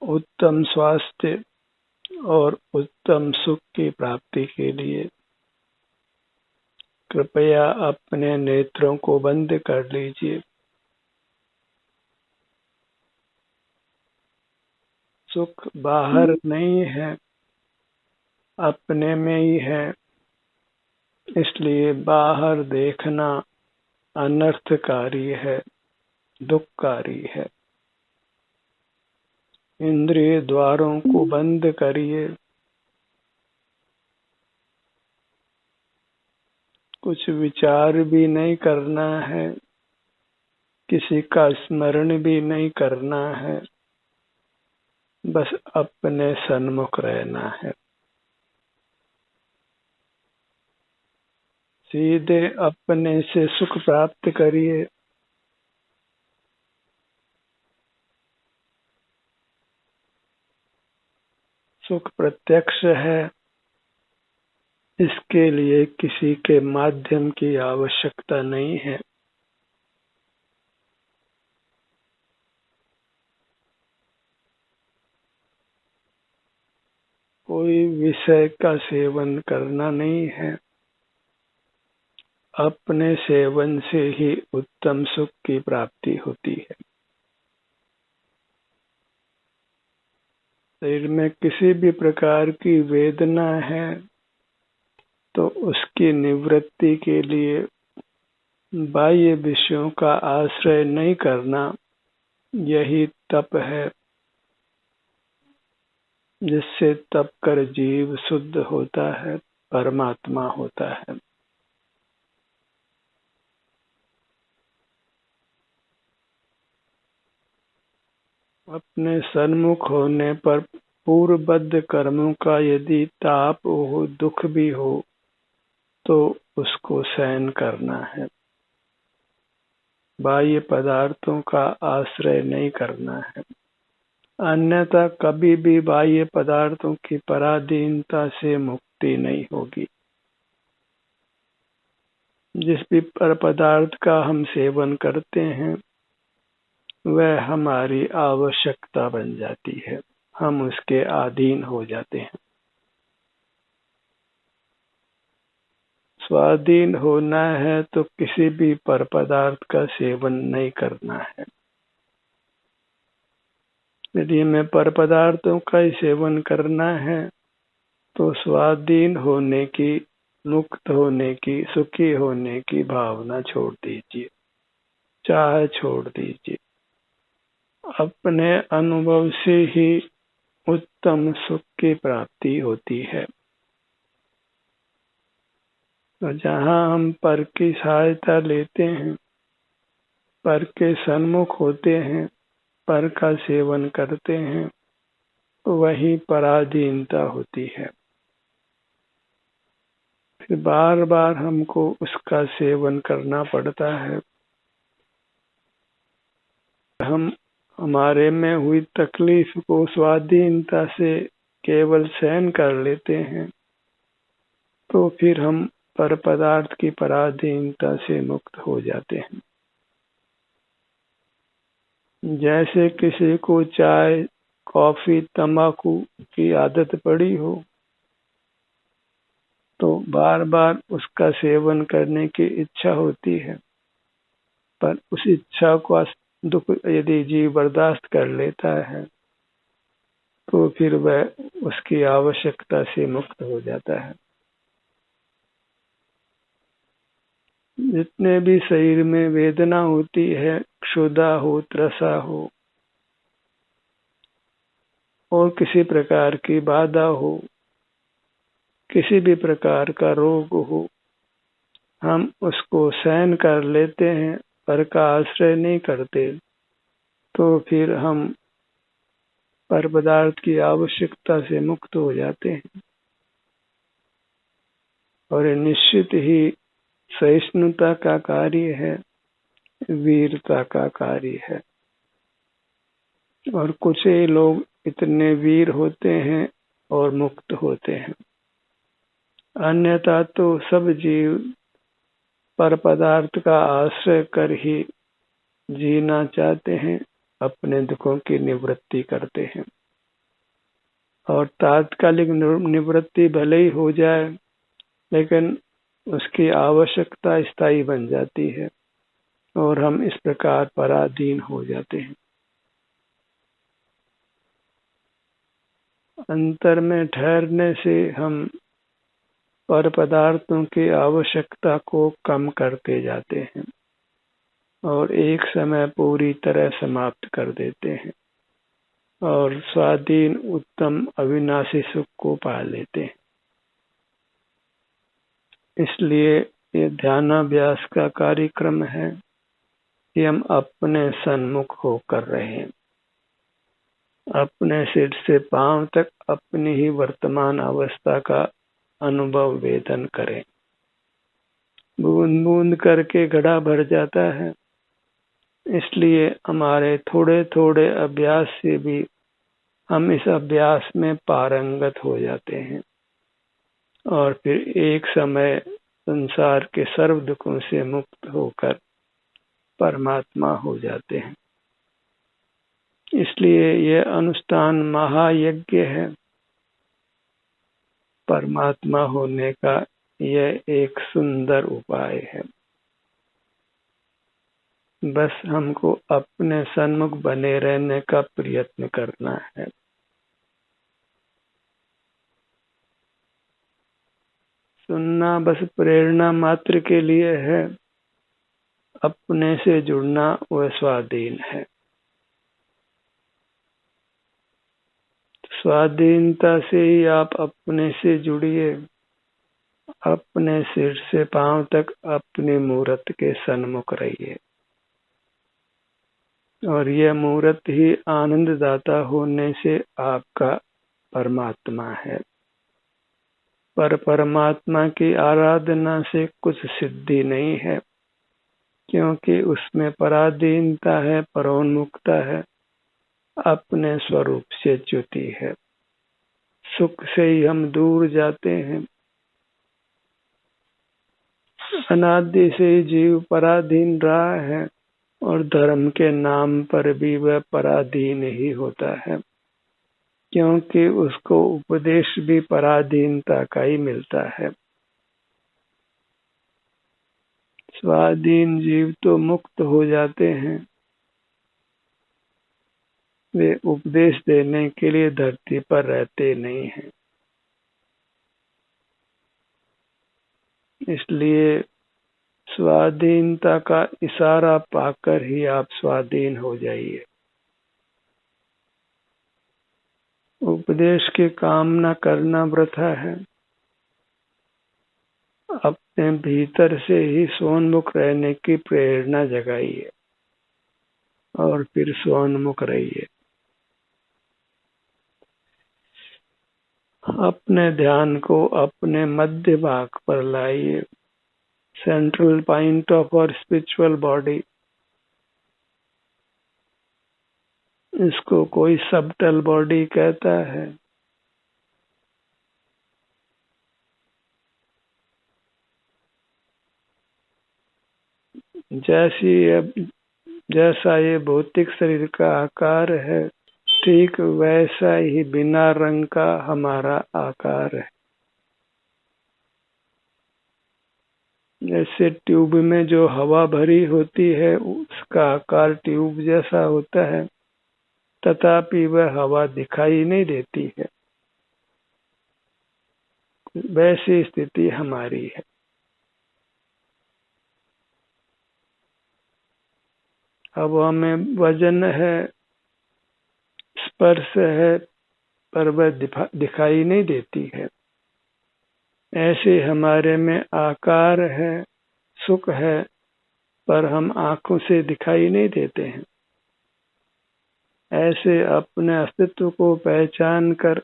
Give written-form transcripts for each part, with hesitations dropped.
उत्तम स्वास्थ्य और उत्तम सुख की प्राप्ति के लिए कृपया अपने नेत्रों को बंद कर लीजिए। सुख बाहर नहीं है, अपने में ही है, इसलिए बाहर देखना अनर्थकारी है, दुखकारी है। इंद्रिय द्वारों को बंद करिए। कुछ विचार भी नहीं करना है, किसी का स्मरण भी नहीं करना है, बस अपने सन्मुख रहना है। सीधे अपने से सुख प्राप्त करिए। सुख प्रत्यक्ष है, इसके लिए किसी के माध्यम की आवश्यकता नहीं है। कोई विषय का सेवन करना नहीं है, अपने सेवन से ही उत्तम सुख की प्राप्ति होती है। शरीर में किसी भी प्रकार की वेदना है तो उसकी निवृत्ति के लिए बाह्य विषयों का आश्रय नहीं करना, यही तप है, जिससे तप कर जीव शुद्ध होता है, परमात्मा होता है। अपने सन्मुख होने पर पूर्वबद्ध कर्मों का यदि ताप हो, दुख भी हो, तो उसको सहन करना है। बाह्य पदार्थों का आश्रय नहीं करना है, अन्यथा कभी भी बाह्य पदार्थों की पराधीनता से मुक्ति नहीं होगी। जिस भी पर पदार्थ का हम सेवन करते हैं वह हमारी आवश्यकता बन जाती है, हम उसके अधीन हो जाते हैं। स्वाधीन होना है तो किसी भी पर पदार्थ का सेवन नहीं करना है। यदि हमें पर पदार्थों का ही सेवन करना है तो स्वाधीन होने की, मुक्त होने की, सुखी होने की भावना छोड़ दीजिए, चाह छोड़ दीजिए। अपने अनुभव से ही उत्तम सुख की प्राप्ति होती है। तो जहाँ हम पर की सहायता लेते हैं, पर के सन्मुख होते हैं, पर का सेवन करते हैं, वही पराधीनता होती है। फिर बार बार हमको उसका सेवन करना पड़ता है। हम हमारे में हुई तकलीफ को स्वाधीनता से केवल सहन कर लेते हैं, तो फिर हम पर पदार्थ की पराधीनता से मुक्त हो जाते हैं। जैसे किसी को चाय, कॉफी, तंबाकू की आदत पड़ी हो तो बार बार उसका सेवन करने की इच्छा होती है, पर उस इच्छा को दुख यदि जीव बर्दाश्त कर लेता है तो फिर वह उसकी आवश्यकता से मुक्त हो जाता है। जितने भी शरीर में वेदना होती है, क्षुधा हो, त्रसा हो और किसी प्रकार की बाधा हो, किसी भी प्रकार का रोग हो, हम उसको सहन कर लेते हैं, पर का आश्रय नहीं करते, तो फिर हम पर पदार्थ की आवश्यकता से मुक्त हो जाते हैं। और ये निश्चित ही सहिष्णुता का कार्य है, वीरता का कार्य है। और कुछ ही लोग इतने वीर होते हैं और मुक्त होते हैं, अन्यथा तो सब जीव पर पदार्थ का आश्रय कर ही जीना चाहते हैं, अपने दुखों की निवृत्ति करते हैं। और तात्कालिक निवृत्ति भले ही हो जाए, लेकिन उसकी आवश्यकता स्थायी बन जाती है और हम इस प्रकार पराधीन हो जाते हैं। अंतर में ठहरने से हम पर पदार्थों की आवश्यकता को कम करते जाते हैं और एक समय पूरी तरह समाप्त कर देते हैं और स्वाधीन उत्तम अविनाशी सुख को पा लेते हैं। इसलिए ये ध्यानाभ्यास का कार्यक्रम है कि हम अपने सन्मुख होकर रहें, अपने सिर से पांव तक अपनी ही वर्तमान अवस्था का अनुभव वेदन करें। बूंद बूंद करके घड़ा भर जाता है, इसलिए हमारे थोड़े थोड़े अभ्यास से भी हम इस अभ्यास में पारंगत हो जाते हैं और फिर एक समय संसार के सर्व दुखों से मुक्त होकर परमात्मा हो जाते हैं। इसलिए यह अनुष्ठान महायज्ञ है। परमात्मा होने का यह एक सुंदर उपाय है। बस हमको अपने सन्मुख बने रहने का प्रयत्न करना है। सुनना बस प्रेरणा मात्र के लिए है, अपने से जुड़ना वह स्वाधीन है। स्वाधीनता से ही आप अपने से जुड़िए, अपने सिर से पांव तक अपनी मूर्त के सन्मुख रहिए और यह मूर्त ही आनंददाता होने से आपका परमात्मा है। पर परमात्मा की आराधना से कुछ सिद्धि नहीं है, क्योंकि उसमें पराधीनता है, परोन्मुखता है, अपने स्वरूप से च्युति है। सुख से ही हम दूर जाते हैं। अनादि से ही जीव पराधीन रहा है और धर्म के नाम पर भी वह पराधीन ही होता है, क्योंकि उसको उपदेश भी पराधीनता का ही मिलता है। स्वाधीन जीव तो मुक्त हो जाते हैं, वे उपदेश देने के लिए धरती पर रहते नहीं हैं। इसलिए स्वाधीनता का इशारा पाकर ही आप स्वाधीन हो जाइए। उपदेश की कामना करना वृथा है। अपने भीतर से ही स्वोन्मुख रहने की प्रेरणा जगाइए और फिर स्वोन्मुख रहिए। अपने ध्यान को अपने मध्य भाग पर लाइए, central point of our spiritual body. इसको कोई सबटल बॉडी कहता है। जैसा ये भौतिक शरीर का आकार है, ठीक वैसा ही बिना रंग का हमारा आकार है। जैसे ट्यूब में जो हवा भरी होती है उसका आकार ट्यूब जैसा होता है, तथापि वह हवा दिखाई नहीं देती है। वैसी स्थिति हमारी है। अब हमें वजन है, स्पर्श है, पर वह दिखाई नहीं देती है। ऐसे हमारे में आकार है, सुख है, पर हम आंखों से दिखाई नहीं देते हैं। ऐसे अपने अस्तित्व को पहचान कर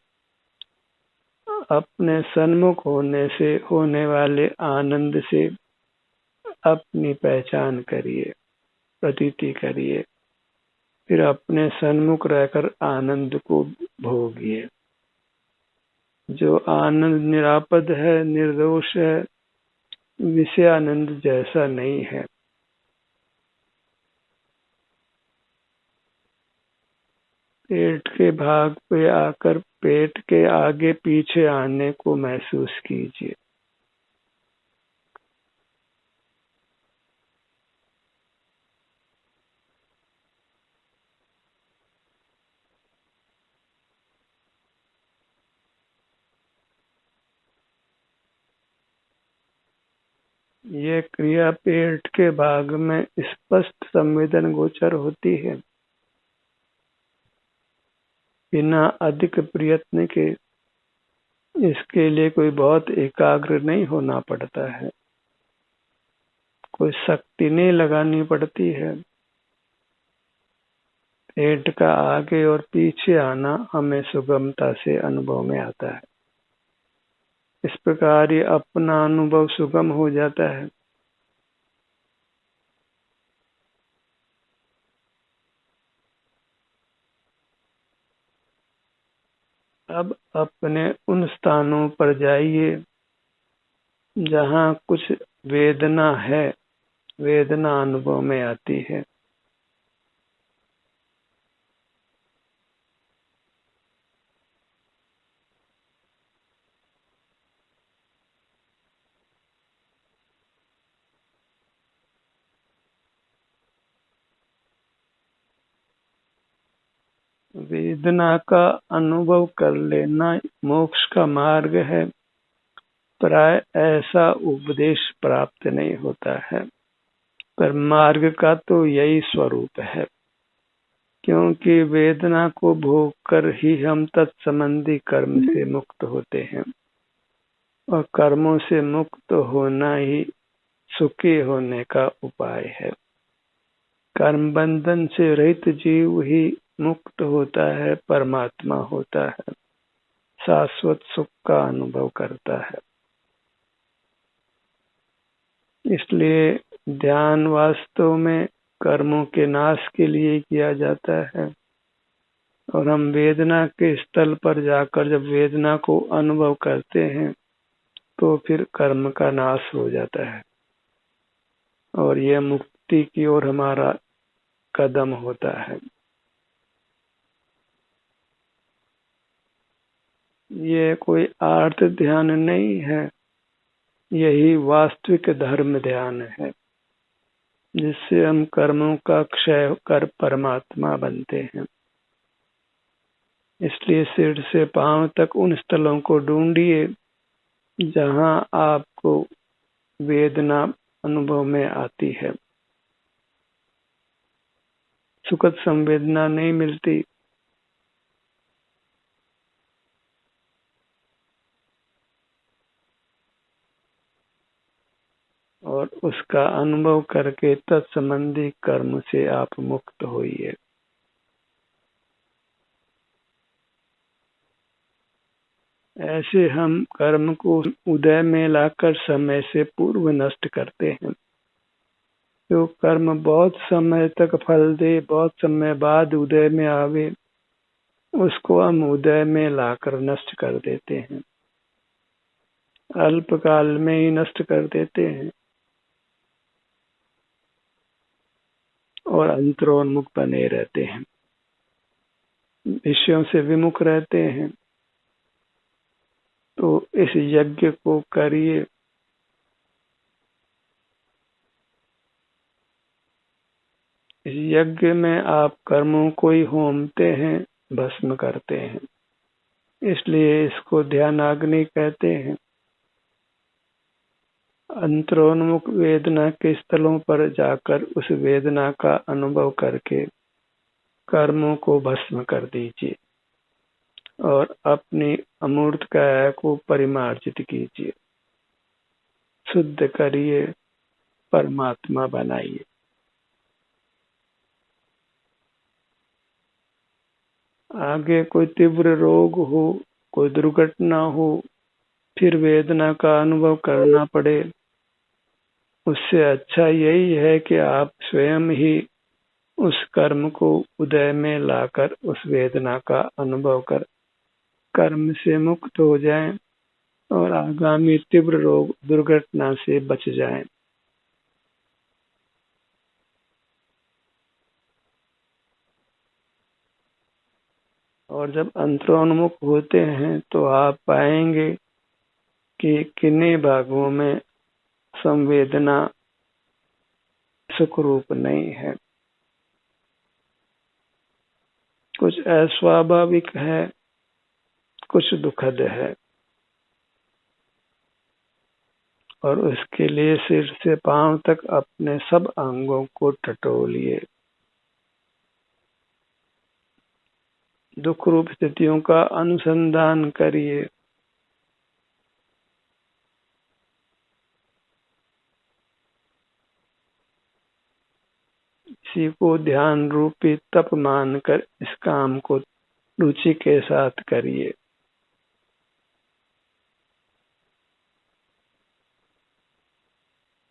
अपने सन्मुख होने से होने वाले आनंद से अपनी पहचान करिए, प्रतीति करिए, फिर अपने सन्मुख रहकर आनंद को भोगिए। जो आनंद निरापद है, निर्दोष है, विषयानंद जैसा नहीं है। पेट के भाग पे आकर पेट के आगे पीछे आने को महसूस कीजिए। ये क्रिया पेट के भाग में स्पष्ट संवेदन गोचर होती है। बिना अधिक प्रयत्न के इसके लिए कोई बहुत एकाग्र नहीं होना पड़ता है, कोई शक्ति नहीं लगानी पड़ती है। पेट का आगे और पीछे आना हमें सुगमता से अनुभव में आता है। इस प्रकार ये अपना अनुभव सुगम हो जाता है। अब अपने उन स्थानों पर जाइए जहाँ कुछ वेदना है, वेदना अनुभव में आती है। वेदना का अनुभव कर लेना मोक्ष का मार्ग है। प्राय ऐसा उपदेश प्राप्त नहीं होता है, पर मार्ग का तो यही स्वरूप है, क्योंकि वेदना को भोग कर ही हम तत्संबंधी कर्म से मुक्त होते हैं, और कर्मों से मुक्त होना ही सुखी होने का उपाय है। कर्म बंधन से रहित जीव ही मुक्त होता है, परमात्मा होता है, शाश्वत सुख का अनुभव करता है। इसलिए ध्यान वास्तव में कर्मों के नाश के लिए किया जाता है, और हम वेदना के स्थल पर जाकर जब वेदना को अनुभव करते हैं तो फिर कर्म का नाश हो जाता है, और यह मुक्ति की ओर हमारा कदम होता है। ये कोई आर्त ध्यान नहीं है, यही वास्तविक धर्म ध्यान है, जिससे हम कर्मों का क्षय कर परमात्मा बनते हैं। इसलिए सिर से पांव तक उन स्थलों को ढूंढिए जहां आपको वेदना अनुभव में आती है। सुखद संवेदना नहीं मिलती, और उसका अनुभव करके तत्संबंधी कर्म से आप मुक्त होइए। ऐसे हम कर्म को उदय में लाकर समय से पूर्व नष्ट करते हैं। जो कर्म बहुत समय तक फल दे, बहुत समय बाद उदय में आवे, उसको हम उदय में लाकर नष्ट कर देते हैं, अल्पकाल में ही नष्ट कर देते हैं, और अंतरोन्मुख बने रहते हैं, विषयों से विमुख रहते हैं। तो इस यज्ञ को करिए। इस यज्ञ में आप कर्मों को ही होमते हैं, भस्म करते हैं, इसलिए इसको ध्यानाग्नि कहते हैं। अंतरोन्मुख वेदना के स्थलों पर जाकर उस वेदना का अनुभव करके कर्मों को भस्म कर दीजिए, और अपनी अमूर्त काया को परिमार्जित कीजिए, शुद्ध करिए, परमात्मा बनाइए। आगे कोई तीव्र रोग हो, कोई दुर्घटना हो, फिर वेदना का अनुभव करना पड़े, उससे अच्छा यही है कि आप स्वयं ही उस कर्म को उदय में लाकर उस वेदना का अनुभव कर कर्म से मुक्त हो जाएं, और आगामी तीव्र रोग दुर्घटना से बच जाएं। और जब अंतरोन्मुख होते हैं तो आप पाएंगे कि किन्हीं भागों में संवेदना सुख रूप नहीं है, कुछ अस्वाभाविक है, कुछ दुखद है, और उसके लिए सिर से पांव तक अपने सब अंगों को टटोलिए। दुख रूप स्थितियों का अनुसंधान करिए। इसी को ध्यान रूपी तप मानकर इस काम को रुचि के साथ करिए।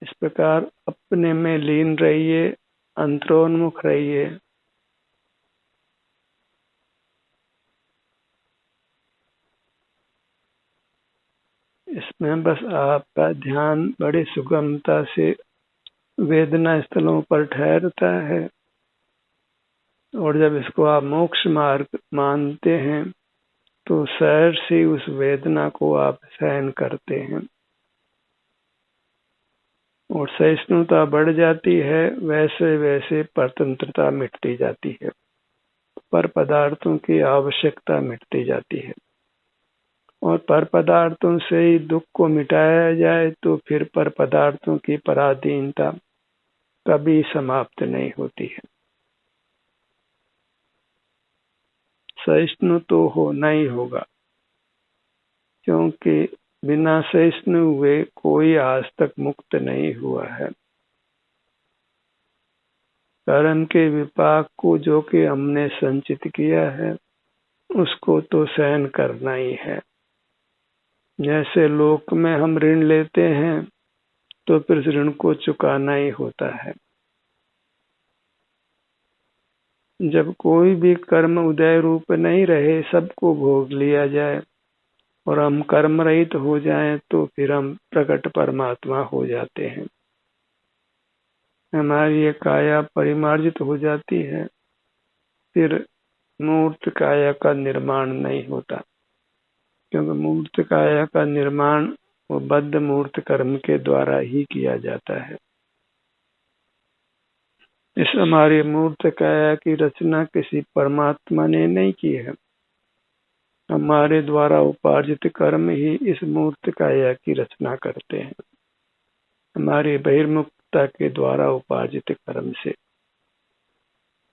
इस प्रकार अपने में लीन रहिए, अंतरोन्मुख रहिए। इसमें बस आपका ध्यान बड़ी सुगमता से वेदना स्थलों पर ठहरता है, और जब इसको आप मोक्ष मार्ग मानते हैं तो सहज से उस वेदना को आप सहन करते हैं, और सहिष्णुता बढ़ जाती है। वैसे वैसे परतंत्रता मिटती जाती है, पर पदार्थों की आवश्यकता मिटती जाती है, और पर पदार्थों से ही दुख को मिटाया जाए तो फिर पर पदार्थों की पराधीनता कभी समाप्त नहीं होती है। सहिष्णु तो होना ही होगा, क्योंकि बिना सहिष्णु हुए कोई आज तक मुक्त नहीं हुआ है। कर्म के विपाक को जो कि हमने संचित किया है उसको तो सहन करना ही है। जैसे लोक में हम ऋण लेते हैं तो फिर ऋण को चुकाना ही होता है। जब कोई भी कर्म उदय रूप नहीं रहे, सबको भोग लिया जाए और हम कर्म रहित हो जाएं तो फिर हम प्रकट परमात्मा हो जाते हैं। हमारी ये काया परिमार्जित हो जाती है, फिर मूर्त काया का निर्माण नहीं होता, क्योंकि मूर्त काया का निर्माण वो बद्ध मूर्त कर्म के द्वारा ही किया जाता है। इस हमारी मूर्त काया की रचना किसी परमात्मा ने नहीं की है, हमारे द्वारा उपार्जित कर्म ही इस मूर्त काया की रचना करते हैं, हमारी बहिर्मुखता के द्वारा उपार्जित कर्म से।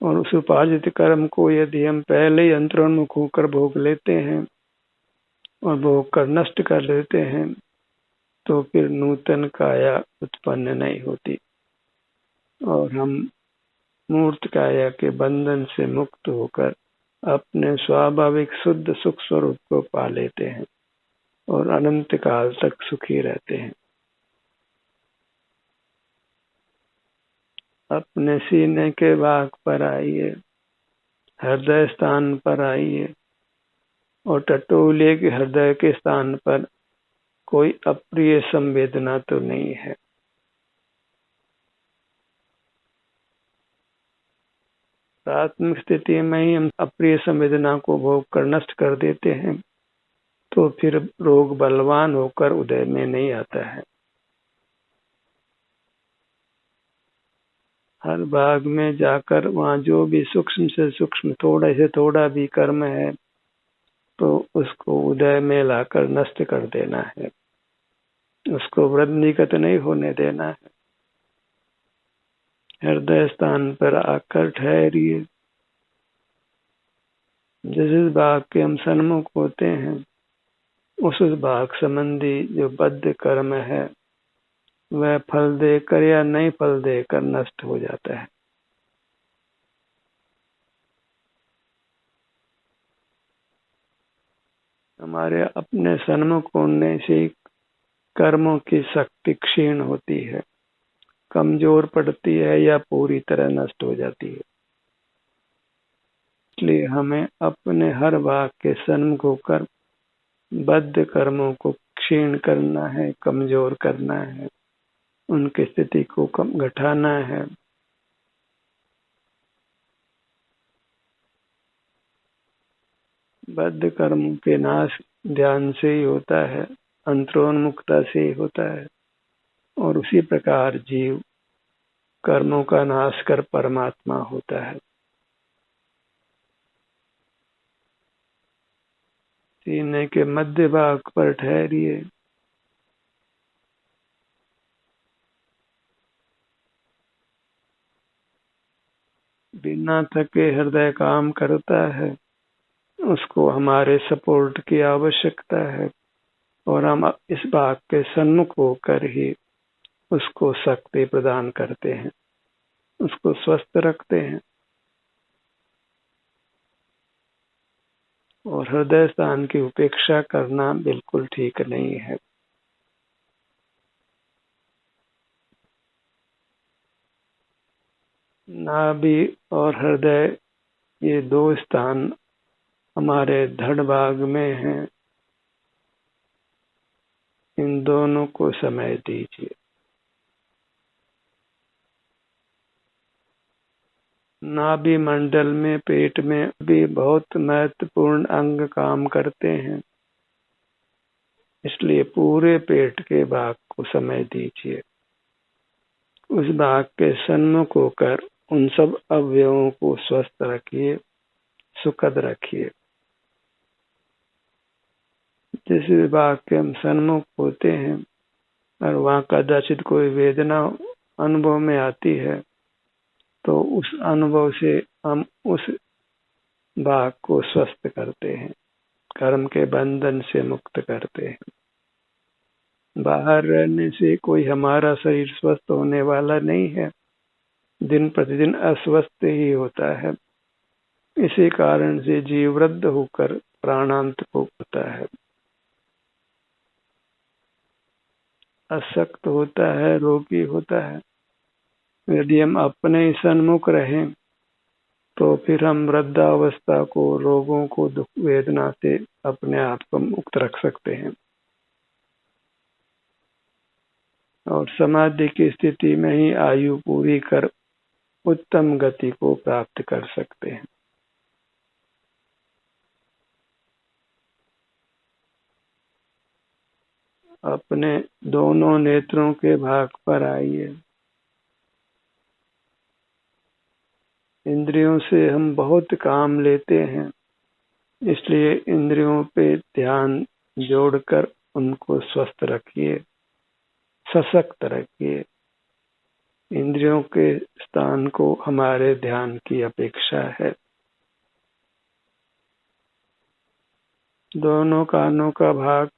और उस उपार्जित कर्म को यदि हम पहले ही अंतरोन्मुख होकर भोग लेते हैं और भोग कर नष्ट कर लेते हैं तो फिर नूतन काया उत्पन्न नहीं होती, और हम मूर्त काया के बंधन से मुक्त होकर अपने स्वाभाविक शुद्ध सुख स्वरूप को पा लेते हैं और अनंत काल तक सुखी रहते हैं। अपने सीने के भाग पर आइए, हृदय स्थान पर आइए, और टटोलिए कि हृदय के स्थान पर कोई अप्रिय संवेदना तो नहीं है। प्राथमिक स्थिति में ही हम अप्रिय संवेदना को भोग कर नष्ट कर देते हैं तो फिर रोग बलवान होकर उदय में नहीं आता है। हर भाग में जाकर वहाँ जो भी सूक्ष्म से सूक्ष्म थोड़ा से थोड़ा भी कर्म है तो उसको उदय में लाकर नष्ट कर देना है, उसको वृद्धिगत नहीं होने देना है। हृदय स्थान पर आकर ठहरिए। जिस भाग के हम सन्मुख होते हैं उस भाग संबंधी जो बद्ध कर्म है वह फल देकर या नहीं फल देकर नष्ट हो जाता है। हमारे अपने सन्मुख होने से कर्मों की शक्ति क्षीण होती है, कमजोर पड़ती है या पूरी तरह नष्ट हो जाती है। इसलिए हमें अपने हर भाग के सन्मुख होकर बद्ध कर्मों को क्षीण करना है, कमजोर करना है, उनकी स्थिति को कम घटाना है। बद्ध कर्मों के नाश ध्यान से ही होता है, अंतरोन्मुखता से ही होता है। और उसी प्रकार जीव कर्मों का नाश कर परमात्मा होता है। सीने के मध्य भाग पर ठहरिए। बिना थके हृदय काम करता है, उसको हमारे सपोर्ट की आवश्यकता है और हम इस भाग के सन्मुख होकर ही उसको शक्ति प्रदान करते हैं, उसको स्वस्थ रखते हैं। और हृदय स्थान की उपेक्षा करना बिल्कुल ठीक नहीं है। नाभि और हृदय, ये दो स्थान हमारे धड़ भाग में हैं। इन दोनों को समय दीजिए। नाभि मंडल में, पेट में भी बहुत महत्वपूर्ण अंग काम करते हैं, इसलिए पूरे पेट के भाग को समय दीजिए। उस भाग के सन्मुख होकर उन सब अवयवों को स्वस्थ रखिए, सुखद रखिए। जिस विभाग के हम सन्मुख होते हैं और वहां कदाचित कोई वेदना अनुभव में आती है, तो उस अनुभव से हम उस भाग को स्वस्थ करते हैं, कर्म के बंधन से मुक्त करते हैं। बाहर रहने से कोई हमारा शरीर स्वस्थ होने वाला नहीं है, दिन प्रतिदिन अस्वस्थ ही होता है। इसी कारण से जीव वृद्ध होकर प्राणांत को होता है, अशक्त होता है, रोगी होता है। यदि हम अपने ही सन्मुख रहें तो फिर हम वृद्धावस्था को, रोगों को, दुख वेदना से अपने आप को मुक्त रख सकते हैं और समाधि की स्थिति में ही आयु पूरी कर उत्तम गति को प्राप्त कर सकते हैं। अपने दोनों नेत्रों के भाग पर आइए। इंद्रियों से हम बहुत काम लेते हैं, इसलिए इंद्रियों पे ध्यान जोड़कर उनको स्वस्थ रखिए, सशक्त रखिए। इंद्रियों के स्थान को हमारे ध्यान की अपेक्षा है। दोनों कानों का भाग,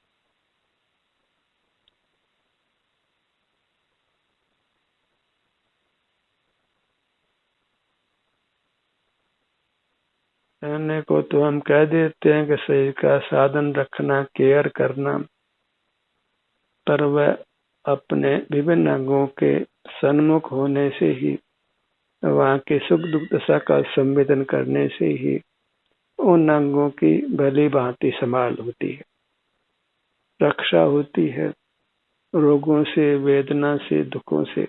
कहने को तो हम कह देते हैं कि शरीर का साधन रखना, केयर करना, पर वह अपने विभिन्न अंगों के सन्मुख होने से ही, वहां के सुख दुख दशा का संवेदन करने से ही उन अंगों की भली भांति संभाल होती है, रक्षा होती है रोगों से, वेदना से, दुखों से।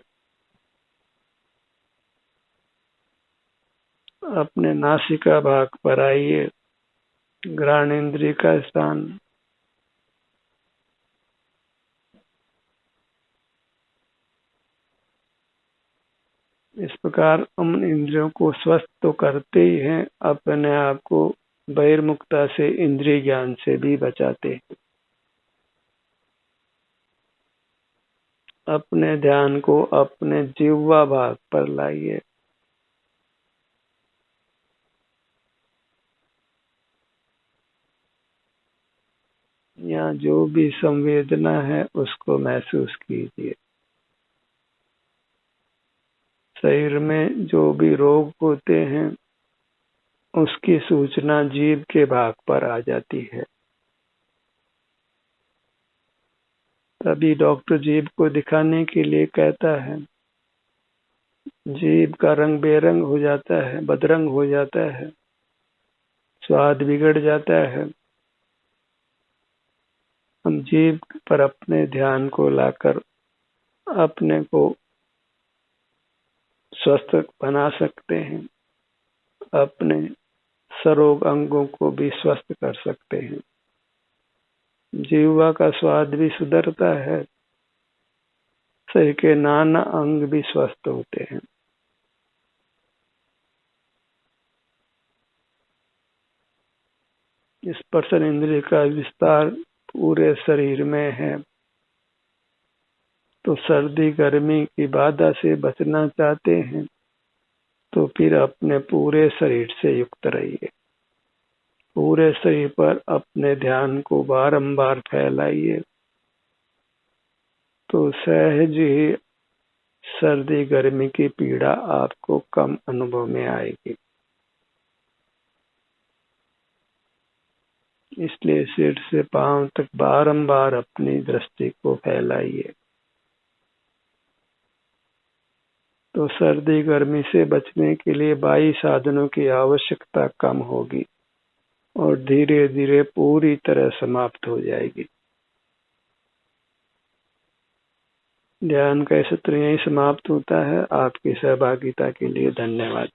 अपने नासिका भाग पर आइए, घ्राणेन्द्रिय का स्थान। इस प्रकार हम इंद्रियों को स्वस्थ तो करते ही हैं, अपने आप को बहिर्मुखता से, इंद्रिय ज्ञान से भी बचाते हैं। अपने ध्यान को अपने जिह्वा भाग पर लाइए। यहाँ जो भी संवेदना है उसको महसूस कीजिए। शरीर में जो भी रोग होते हैं उसकी सूचना जीभ के भाग पर आ जाती है। तभी डॉक्टर जीभ को दिखाने के लिए कहता है। जीभ का रंग बेरंग हो जाता है, बदरंग हो जाता है, स्वाद बिगड़ जाता है। हम जीभ पर अपने ध्यान को लाकर अपने को स्वस्थ बना सकते हैं, अपने सरोग अंगों को भी स्वस्थ कर सकते हैं। जीवा का स्वाद भी सुधरता है, शरीर के नाना अंग भी स्वस्थ होते हैं। स्पर्शन इंद्रिय का विस्तार पूरे शरीर में है, तो सर्दी गर्मी की बाधा से बचना चाहते हैं तो फिर अपने पूरे शरीर से युक्त रहिए। पूरे शरीर पर अपने ध्यान को बारंबार फैलाइए, तो सहज ही सर्दी गर्मी की पीड़ा आपको कम अनुभव में आएगी। इसलिए सिर से पांव तक बारंबार अपनी दृष्टि को फैलाइए, तो सर्दी गर्मी से बचने के लिए बाह्य साधनों की आवश्यकता कम होगी और धीरे धीरे पूरी तरह समाप्त हो जाएगी। ध्यान का सत्र यही समाप्त होता है। आपकी सहभागिता के लिए धन्यवाद।